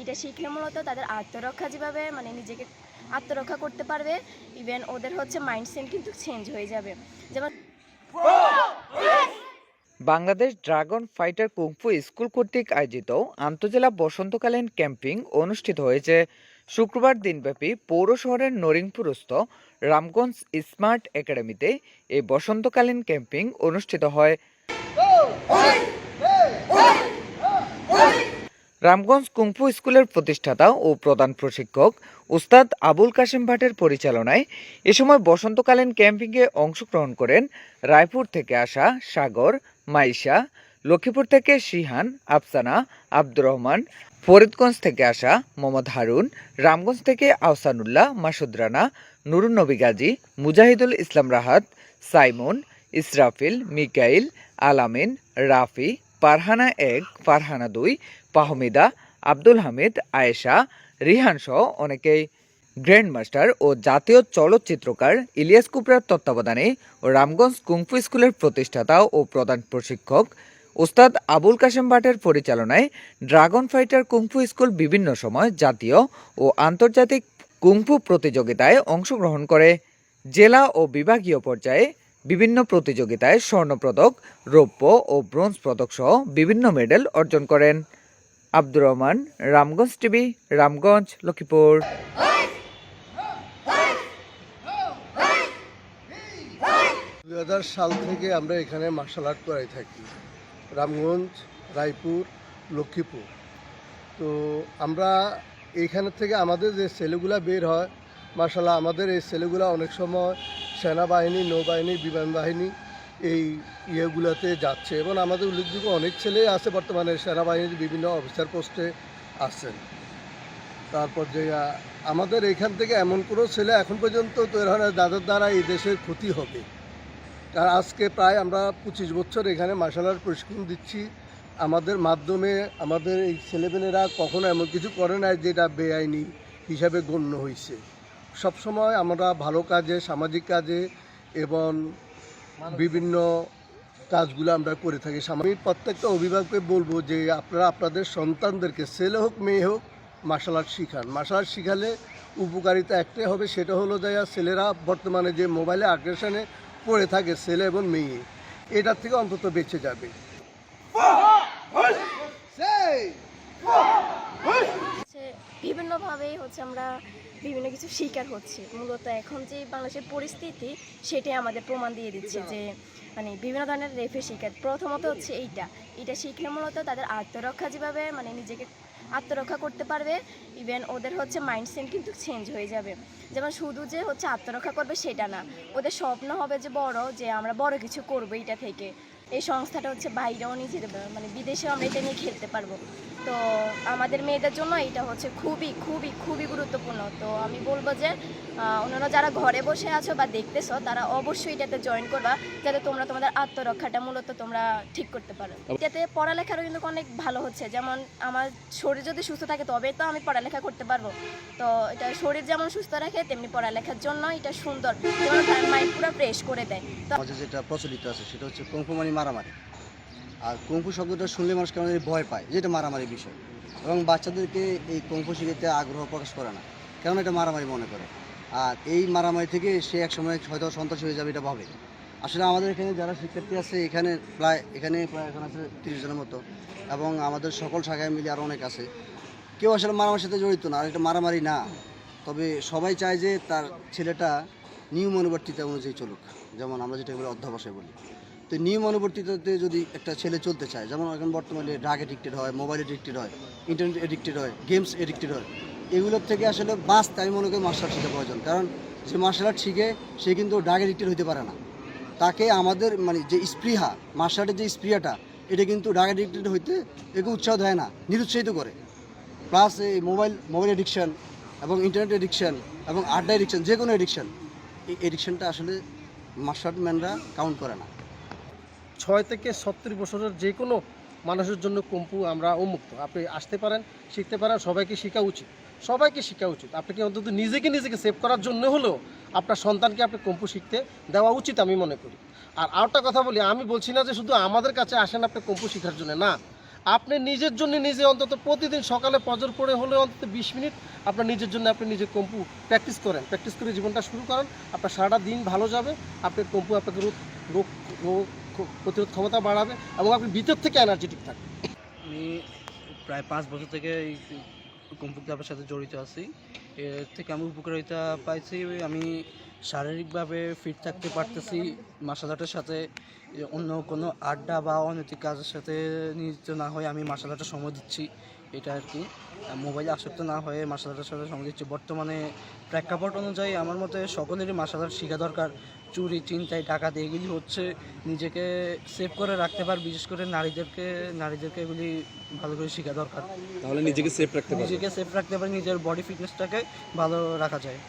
এটা শিখলে মূলত তাদের আত্মরক্ষা যেভাবে মানে নিজেকে আত্মরক্ষা করতে পারবে, ইভেন ওদের হচ্ছে মাইন্ডসেট কিন্তু চেঞ্জ হয়ে যাবে। যেমন Bangladesh dragon fighter kung fu school কর্তৃক আয়োজিত আন্তজেলা বসন্তকালীন ক্যাম্পিং অনুষ্ঠিত হয়েছে। শুক্রবার দিনব্যাপী পৌর শহরের নরিংপুরস্থ রামগঞ্জ স্মার্ট একাডেমিতে এই বসন্তকালীন ক্যাম্পিং অনুষ্ঠিত হয়। রামগঞ্জ কুংফু স্কুলের প্রতিষ্ঠাতা ও প্রধান প্রশিক্ষক উস্তাদ আবুল কাশেম ভাটের পরিচালনায় এ সময় বসন্তকালীন ক্যাম্পিংয়ে অংশগ্রহণ করেন রায়পুর থেকে আসা সাগর, মাইশা, লক্ষ্মীপুর থেকে শিহান, আফসানা, আব্দুর রহমান, ফরিদগঞ্জ থেকে আসা মোহাম্মদ হারুন, রামগঞ্জ থেকে আহসানুল্লাহ, মাসুদ রানা, নুরুন নবী গাজী, মুজাহিদুল ইসলাম রাহাত, সাইমন, ইসরাফিল, মিকাইল, আলামিন, রাফি, ফারহানা 1, ফারহানা 2, পাহমিদা, আব্দুল হামিদ, আয়েশা, রিহান সহ অনেকেই। গ্র্যান্ড মাস্টার ও জাতীয় চলচ্চিত্রকার ইলিয়াস কুবরার তত্ত্বাবধানে ও রামগঞ্জ কুংফু স্কুলের প্রতিষ্ঠাতা ও প্রধান প্রশিক্ষক ওস্তাদ আবুল কাশেম ভাটের পরিচালনায় ড্রাগন ফাইটার কুংফু স্কুল বিভিন্ন সময় জাতীয় ও আন্তর্জাতিক কুংফু প্রতিযোগিতায় অংশগ্রহণ করে। জেলা ও বিভাগীয় পর্যায়ে বিভিন্ন প্রতিযোগিতায় স্বর্ণপদক, রৌপ্য ও ব্রোঞ্জ পদক সহ বিভিন্ন মেডেল অর্জন করেন। আব্দুর রহমান, রামগঞ্জ টিভি, রামগঞ্জ, লক্ষ্মীপুর। 2000 সাল থেকে আমরা এখানে মার্শাল আর্ট করাই থাকি, রামগঞ্জ, রায়পুর, লক্ষ্মীপুর। তো আমরা এইখানে থেকে আমাদের যে ছেলেগুলা বের হয়, মার্শাল্লাহ আমাদের এই ছেলেগুলা অনেক সময় সেনাবাহিনী, নৌবাহিনী, বিমান বাহিনী এই ইয়েগুলোতে যাচ্ছে এবং আমাদের উল্লেখযোগ্য অনেক ছেলে আছে বর্তমানে সেনাবাহিনীর বিভিন্ন অফিসার পোস্টে আছেন। তারপর যে আমাদের এখান থেকে এমন কোনো ছেলে এখন পর্যন্ত তৈরি হয় না যাদের দ্বারা এই দেশের ক্ষতি হবে। কারণ আজকে প্রায় আমরা 25 বছর এখানে মার্শাল আর্ট প্রশিক্ষণ দিচ্ছি। আমাদের মাধ্যমে আমাদের এই ছেলেমেয়েরা কখনো এমন কিছু করে না যেটা বেআইনি হিসাবে গণ্য হয়েছে। সবসময় আমরা ভালো কাজে, সামাজিক কাজে এবং বিভিন্ন কাজগুলো আমরা করে থাকি। আমি প্রত্যেকটা অভিভাবককে বলবো যে আপনারা আপনাদের সন্তানদেরকে, ছেলে হোক মেয়ে হোক, মার্শাল আর্ট শিখান। মার্শাল আর্ট শিখালে উপকারিতা একটাই হবে, সেটা হলো যে ছেলেরা বর্তমানে যে মোবাইলে আগ্রেশনে পড়ে থাকে, ছেলে এবং মেয়ে, এটার থেকে অন্তত বেঁচে যাবে। বিভিন্নভাবেই হচ্ছে আমরা বিভিন্ন কিছু শিকার হচ্ছে। মূলত এখন যে বাংলাদেশের পরিস্থিতি সেটাই আমাদের প্রমাণ দিয়ে দিচ্ছে যে মানে বিভিন্ন ধরনের রেফে শিকার। প্রথমত হচ্ছে এইটা শিখলে মূলত তাদের আত্মরক্ষা যেভাবে মানে নিজেকে আত্মরক্ষা করতে পারবে, ইভেন ওদের হচ্ছে মাইন্ডসেট কিন্তু চেঞ্জ হয়ে যাবে। যেমন শুধু যে হচ্ছে আত্মরক্ষা করবে সেটা না, ওদের স্বপ্ন হবে যে বড়, যে আমরা বড় কিছু করবো এটা থেকে। এই সংস্থাটা হচ্ছে বাইরেও নিয়ে যেতে পারবে, মানে বিদেশেও আমরা এটা নিয়ে খেলতে পারবো। তো আমাদের মেয়েদের জন্য এটা হচ্ছে খুবই খুবই খুবই গুরুত্বপূর্ণ। তো আমি বলবো যে অন্যান্য যারা ঘরে বসে আছো বা দেখতেছো তারা অবশ্যই এটাতে জয়েন করবা, যাতে তোমরা তোমাদের আত্মরক্ষাটা মূলত তোমরা ঠিক করতে পারো। এটাতে পড়ালেখারও কিন্তু অনেক ভালো হচ্ছে। যেমন আমার শরীর যদি সুস্থ থাকে তবে তো আমি পড়ালেখা করতে পারবো। তো এটা শরীর যেমন সুস্থ রাখে তেমনি পড়ালেখার জন্য এটা সুন্দর, যেমন মাইন্ড পুরো ফ্রেশ করে দেয়। তো যেটা প্রচলিত আছে সেটা হচ্ছে কুংফু মানে মারামারি। আর কুংফু শব্দটা শুনলে মানুষ কেমন ভয় পায়, যেটা মারামারি বিষয়, এবং বাচ্চাদেরকে এই কুংফু শিখতে আগ্রহ প্রকাশ করে না, কেন এটা মারামারি মনে করে। আর এই মারামারি থেকে সে একসময় হয়তো সন্ত্রাস হয়ে যাবে এটা ভাবে। আসলে আমাদের এখানে যারা শিক্ষার্থী আছে এখানে প্রায় এখন আছে 30 জনের মতো, এবং আমাদের সকল শাখায় মিলে আরও অনেক আছে। কেউ আসলে মারামারির সাথে জড়িত না, আর এটা মারামারি না। তবে সবাই চায় যে তার ছেলেটা নিয়ম অনুবর্তিতা অনুযায়ী চলুক, যেমন আমরা যেটা বলি অধ্যবসায় বলি। তো নিয়ম অনুবর্তিতাতে যদি একটা ছেলে চলতে চায়, যেমন এখন বর্তমানে ড্রাগ এডিক্টেড হয়, মোবাইল এডিক্টেড হয়, ইন্টারনেট এডিক্টেড হয়, গেমস এডিক্টেড হয়, এগুলোর থেকে আসলে বাঁচতে আমি মনে করি মার্শাল আর্ট শেখা প্রয়োজন। কারণ যে মার্শাল আর্ট শিখে সে কিন্তু ড্রাগ এডিক্টেড হতে পারে না। তাকে আমাদের মানে যে স্পৃহা, মার্শাল আর্টের যে স্পৃহাটা, এটা কিন্তু ড্রাগ এডিক্টেড হইতে একে উৎসাহ দেয় না, নিরুৎসাহিত করে। প্লাস এই মোবাইল এডিকশান এবং ইন্টারনেট এডিকশান এবং আড্ডা এডিকশান, যে কোনো এডিকশান, এই এডিকশানটা আসলে মার্শাল আর্ট ম্যানরা কাউন্ট করে না। 6 থেকে 70 বছরের যে কোনো মানুষের জন্য কুম্ফু আমরা উন্মুক্ত। আপনি আসতে পারেন, শিখতে পারেন, সবাইকে শেখা উচিত, সবাইকে শেখা উচিত। আপনাকে অন্তত নিজেকে সেভ করার জন্য হলেও আপনার সন্তানকে আপনি কুম্ফু শিখতে দেওয়া উচিত আমি মনে করি। আর আরেকটা কথা বলি, আমি বলছি না যে শুধু আমাদের কাছে আসেন আপনি কুম্ফু শেখার জন্য, না। আপনি নিজের জন্য নিজে অন্তত প্রতিদিন সকালে ফজর পড়ে হলে অন্তত 20 মিনিট আপনার নিজের জন্য আপনি নিজে কম্পু প্র্যাকটিস করেন, প্র্যাকটিস করে জীবনটা শুরু করেন, আপনার সারাটা দিন ভালো যাবে। আপনার কম্পু আপনাকে রোগ রোগ প্রতিরোধ ক্ষমতা বাড়াবে এবং আপনি ভিতর থেকে এনার্জেটিক থাকবেন। আমি প্রায় 5 বছর থেকে এই কম্পু ক্লাবের সাথে জড়িত আছি। এর থেকে আমি উপকারিতা পাইছি, আমি শারীরিকভাবে ফিট থাকতে পারতেছি। মার্শাল আর্টের সাথে অন্য কোনো আড্ডা বা অনৈতিক কাজের সাথে নিয়োজিত না হয়ে আমি মার্শাল আর্টে সময় দিচ্ছি, এটা আর কি। মোবাইলে আসক্ত না হয়ে মার্শাল আর্টের সাথে সময় দিচ্ছি। বর্তমানে প্রেক্ষাপট অনুযায়ী আমার মতে সকলেরই মার্শাল আর্ট শেখা দরকার। চুরি, চিন্তায়, ডাকাতি এগুলি হচ্ছে নিজেকে সেভ করে রাখতে পারে, বিশেষ করে নারীদেরকে এগুলি ভালো করে শেখা দরকার। তাহলে নিজেকে সেফ রাখতে পারবে। নিজেকে সেফ রাখতে পারে, নিজের বডি ফিটনেসটাকে ভালো রাখা যায়।